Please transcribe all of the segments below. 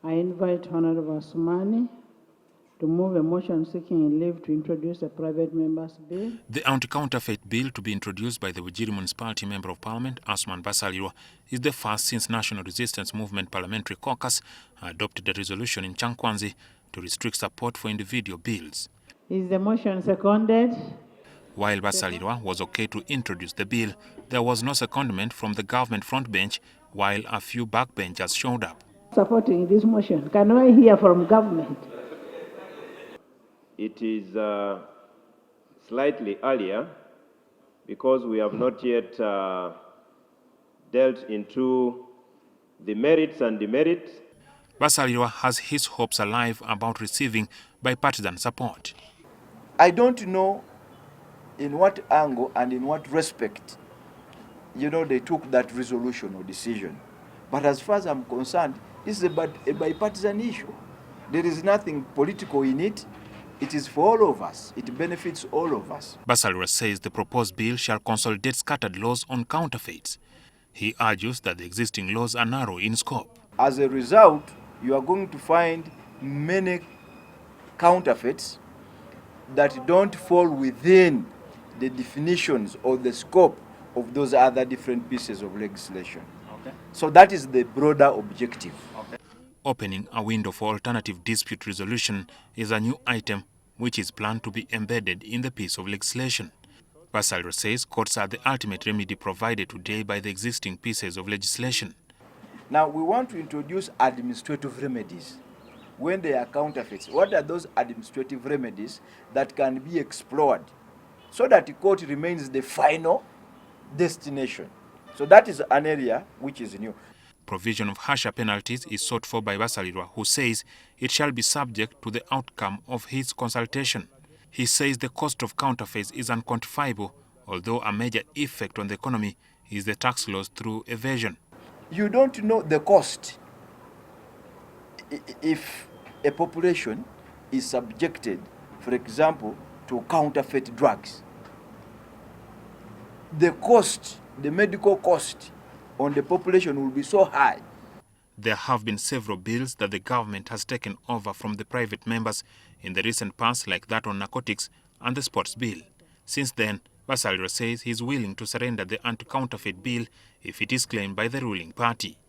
I invite Honorable Asuman to move a motion seeking leave to introduce a private member's bill. The Anti-counterfeit Bill to be introduced by the Bugiri Municipality Member of Parliament, Asuman Basalirwa, is the first since National Resistance Movement Parliamentary Caucus adopted a resolution in Chankwanzi to restrict support for individual bills. Is the motion seconded? While Basalirwa was okay to introduce the bill, there was no secondment from the government frontbench, while a few backbenchers showed up. Supporting this motion. Can I hear from government? It is slightly earlier because we have not yet dealt into the merits and demerits. Basalirwa has his hopes alive about receiving bipartisan support. I don't know in what angle and in what respect, they took that resolution or decision. But as far as I'm concerned, this is a bipartisan issue. There is nothing political in it. It is for all of us. It benefits all of us. Basalirwa says the proposed bill shall consolidate scattered laws on counterfeits. He argues that the existing laws are narrow in scope. As a result, you are going to find many counterfeits that don't fall within the definitions or the scope of those other different pieces of legislation. Okay. So that is the broader objective. Okay. Opening a window for alternative dispute resolution is a new item which is planned to be embedded in the piece of legislation. Basalirwa says courts are the ultimate remedy provided today by the existing pieces of legislation. Now we want to introduce administrative remedies when they are counterfeits. What are those administrative remedies that can be explored so that the court remains the final destination? So that is an area which is new. Provision of harsher penalties is sought for by Basalirwa, who says it shall be subject to the outcome of his consultation. He says the cost of counterfeits is unquantifiable, although a major effect on the economy is the tax loss through evasion. You don't know the cost. If a population is subjected, for example, to counterfeit drugs, the cost, the medical cost on the population will be so high. There have been several bills that the government has taken over from the private members in the recent past, like that on narcotics and the sports bill. Since then, Basalirwa says he is willing to surrender the anti-counterfeit bill if it is claimed by the ruling party.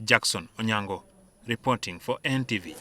Jackson Onyango, reporting for NTV.